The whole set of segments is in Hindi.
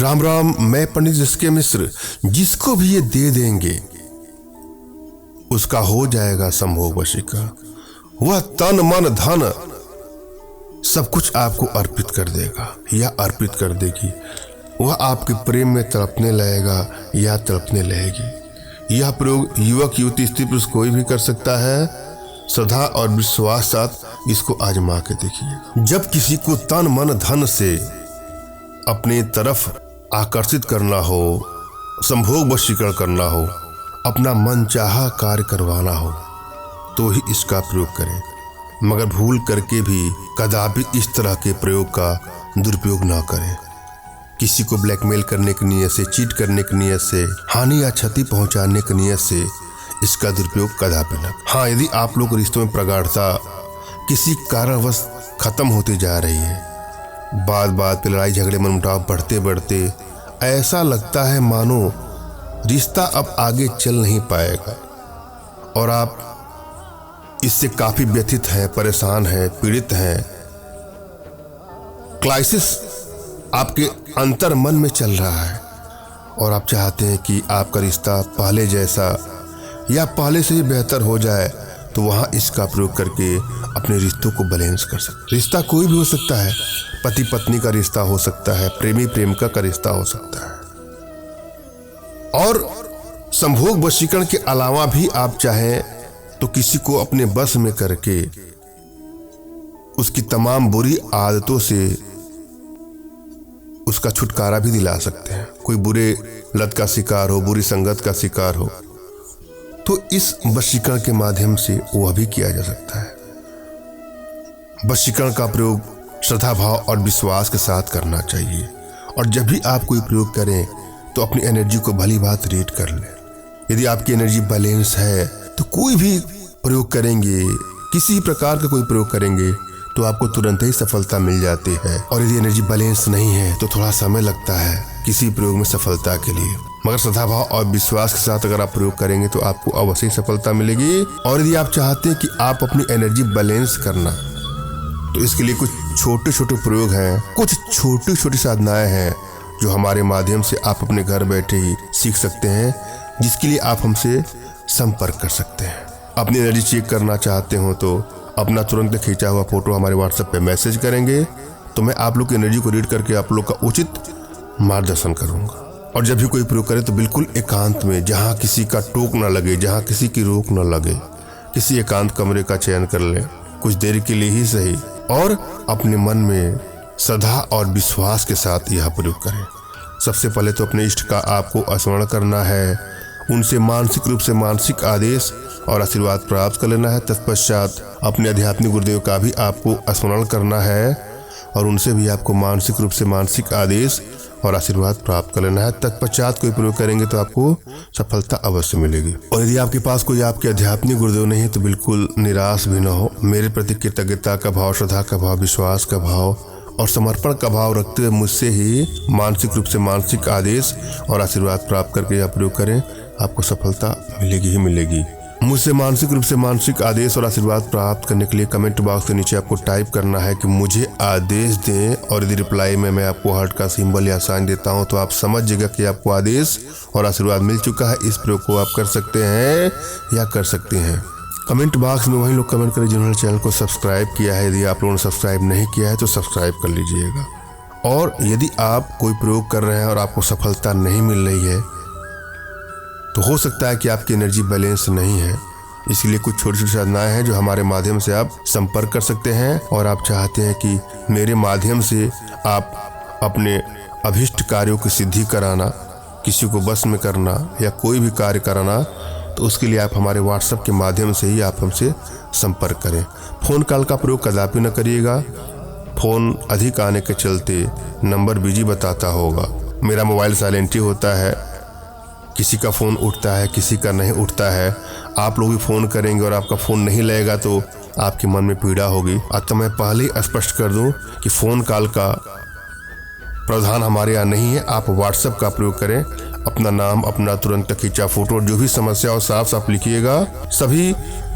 राम राम, मैं पंडित SK मिश्र। जिसको भी ये दे देंगे उसका हो जाएगा संभोग वशीकरण। वह तन मन धन सब कुछ आपको अर्पित कर देगा या अर्पित कर देगी। वह आपके प्रेम में तड़पने लगेगा या तड़पने लगेगी। यह प्रयोग युवक युवती स्त्री पुरुष कोई भी कर सकता है। श्रद्धा और विश्वास साथ इसको आजमा के देखिए। जब किसी को तन मन धन से अपने तरफ आकर्षित करना हो, संभोग वशीकरण करना हो, अपना मनचाहा कार्य करवाना हो तो ही इसका प्रयोग करें, मगर भूल करके भी कदापि इस तरह के प्रयोग का दुरुपयोग ना करें। किसी को ब्लैकमेल करने की नीयत से, चीट करने की नीयत से, हानि या क्षति पहुंचाने की नीयत से इसका दुरुपयोग कदापि न। हाँ, यदि आप लोग रिश्तों में प्रगाढ़ता किसी कारणवश खत्म होती जा रही है, बात बात पे लड़ाई झगड़े मनमुटाव बढ़ते बढ़ते ऐसा लगता है मानो रिश्ता अब आगे चल नहीं पाएगा और आप इससे काफी व्यथित हैं, परेशान हैं, पीड़ित हैं, क्राइसिस आपके अंतर मन में चल रहा है और आप चाहते हैं कि आपका रिश्ता पहले जैसा या पहले से ही बेहतर हो जाए, तो वहां इसका प्रयोग करके अपने रिश्तों को बैलेंस कर सकते। रिश्ता कोई भी हो सकता है, पति पत्नी का रिश्ता हो सकता है, प्रेमी प्रेमिका का रिश्ता हो सकता है। और संभोग वशीकरण के अलावा भी आप चाहें तो किसी को अपने बस में करके उसकी तमाम बुरी आदतों से उसका छुटकारा भी दिला सकते हैं। कोई बुरे लत का शिकार हो, बुरी संगत का शिकार हो, तो इस वशीकरण के माध्यम से वह भी किया जा सकता है। वशीकरण का प्रयोग श्रद्धा भाव और विश्वास के साथ करना चाहिए और जब भी आप कोई प्रयोग करें तो अपनी एनर्जी को भली बात रेट कर लें। यदि आपकी एनर्जी बैलेंस है तो कोई भी प्रयोग करेंगे, किसी प्रकार का कोई प्रयोग करेंगे तो आपको तुरंत ही सफलता मिल जाती है। और यदि एनर्जी बैलेंस नहीं है तो थोड़ा समय लगता है किसी प्रयोग में सफलता के लिए, मगर श्रद्धा भाव और विश्वास के साथ अगर आप प्रयोग करेंगे तो आपको अवश्य ही सफलता मिलेगी। और यदि आप चाहते हैं कि आप अपनी एनर्जी बैलेंस करना, तो इसके लिए कुछ छोटे छोटे प्रयोग हैं, कुछ छोटी छोटी साधनाएं हैं जो हमारे माध्यम से आप अपने घर बैठे ही सीख सकते हैं, जिसके लिए आप हमसे संपर्क कर सकते हैं। अपनी एनर्जी चेक करना चाहते हो तो अपना तुरंत खींचा हुआ फोटो हमारे WhatsApp पे मैसेज करेंगे तो मैं आप लोग की एनर्जी को रीड करके आप लोग का उचित मार्गदर्शन करूंगा। और जब भी कोई प्रयोग करें तो बिल्कुल एकांत में, जहां किसी का टोक न लगे, जहां किसी की रोक न लगे, किसी एकांत कमरे का चयन कर लें, कुछ देर के लिए ही सही, और अपने मन में श्रद्धा और विश्वास के साथ यह प्रयोग करें। सबसे पहले तो अपने इष्ट का आपको स्मरण करना है, उनसे मानसिक रूप से मानसिक आदेश और आशीर्वाद प्राप्त कर लेना है। तत्पश्चात अपने आध्यात्मिक गुरुदेव का भी आपको स्मरण करना है और उनसे भी आपको मानसिक रूप से मानसिक आदेश और आशीर्वाद प्राप्त कर लेना है। तत्पश्चात कोई प्रयोग करेंगे तो आपको सफलता अवश्य मिलेगी। और यदि आपके पास कोई आपके आध्यात्मिक गुरुदेव नहीं है तो बिल्कुल निराश भी न हो। मेरे प्रति कृतज्ञता का भाव, श्रद्धा का भाव, विश्वास का भाव और समर्पण का भाव रखते हुए मुझसे ही मानसिक रूप से मानसिक आदेश और आशीर्वाद प्राप्त करके यह प्रयोग करें, आपको सफलता मिलेगी ही मिलेगी। मुझसे मानसिक रूप से मानसिक आदेश और आशीर्वाद प्राप्त करने के लिए कमेंट बॉक्स के नीचे आपको टाइप करना है कि मुझे आदेश दें, और यदि रिप्लाई में मैं आपको हार्ट का सिंबल या साइन देता हूं तो आप समझ जाइएगा कि आपको आदेश और आशीर्वाद मिल चुका है। इस प्रयोग को आप कर सकते हैं या कर सकते हैं। कमेंट बॉक्स में वही लोग कमेंट करें जिन्होंने चैनल को सब्सक्राइब किया है। यदि आप लोगों ने सब्सक्राइब नहीं किया है तो सब्सक्राइब कर लीजिएगा। और यदि आप कोई प्रयोग कर रहे हैं और आपको सफलता नहीं मिल रही है तो हो सकता है कि आपकी एनर्जी बैलेंस नहीं है। इसलिए कुछ छोटी छोटी साधनाएं हैं जो हमारे माध्यम से आप संपर्क कर सकते हैं। और आप चाहते हैं कि मेरे माध्यम से आप अपने अभिष्ट कार्यों की सिद्धि कराना, किसी को बस में करना या कोई भी कार्य कराना, तो उसके लिए आप हमारे WhatsApp के माध्यम से ही आप हमसे संपर्क करें। फ़ोन कॉल का प्रयोग कदापि न करिएगा। फ़ोन अधिक आने के चलते नंबर बिजी बताता होगा। मेरा मोबाइल साइलेंट ही होता है, किसी का फ़ोन उठता है, किसी का नहीं उठता है। आप लोग भी फ़ोन करेंगे और आपका फ़ोन नहीं लगेगा तो आपके मन में पीड़ा होगी। अतः मैं पहले ही स्पष्ट कर दूं कि फ़ोन कॉल का प्रावधान हमारे यहाँ नहीं है। आप WhatsApp का प्रयोग करें। अपना नाम, अपना तुरंत खींचा फोटो, जो भी समस्या हो साफ साफ लिखिएगा। सभी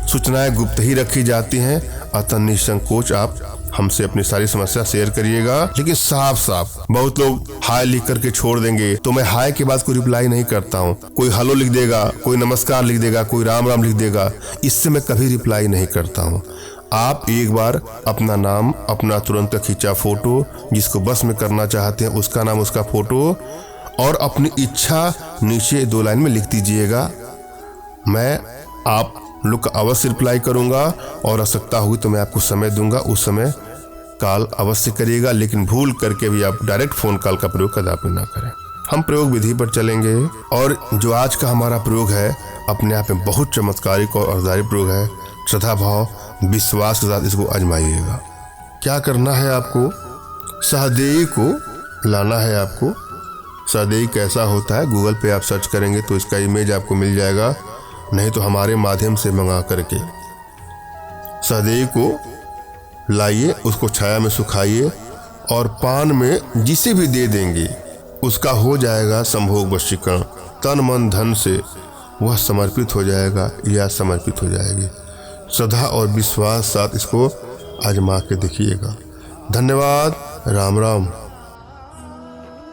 सूचनाएं गुप्त ही रखी जाती हैं, अतः निसंकोच आप हमसे अपनी सारी समस्या शेयर करिएगा, लेकिन साफ साफ। बहुत लोग हाय लिख करके छोड़ देंगे, तो मैं हाय के बाद कोई रिप्लाई नहीं करता हूँ। कोई हेलो लिख देगा, कोई नमस्कार लिख देगा, कोई राम राम लिख देगा, इससे मैं कभी रिप्लाई नहीं करता हूँ। आप एक बार अपना नाम, अपना तुरंत खींचा फोटो, जिसको बस में करना चाहते हैं उसका नाम, उसका फोटो और अपनी इच्छा नीचे 2 लाइन में लिख दीजिएगा। मैं आप लोग का अवश्य रिप्लाई करूंगा और आवश्यकता होगी तो मैं आपको समय दूंगा, उस समय कॉल अवश्य करिएगा। लेकिन भूल करके भी आप डायरेक्ट फ़ोन कॉल का प्रयोग कदापि ना करें। हम प्रयोग विधि पर चलेंगे और जो आज का हमारा प्रयोग है अपने आप में बहुत चमत्कारिक और अर्धारी प्रयोग है। श्रद्धा भाव विश्वास के साथ इसको आजमाइएगा। क्या करना है आपको, सहदेई को लाना है आपको। सहदेई कैसा होता है गूगल पे आप सर्च करेंगे तो इसका इमेज आपको मिल जाएगा, नहीं तो हमारे माध्यम से मंगा करके सहदेई को लाइए, उसको छाया में सुखाइए और पान में जिसे भी दे देंगे उसका हो जाएगा संभोग वशीकरण। तन मन धन से वह समर्पित हो जाएगा या समर्पित हो जाएगी। श्रद्धा और विश्वास साथ इसको आजमा के देखिएगा। धन्यवाद। राम राम।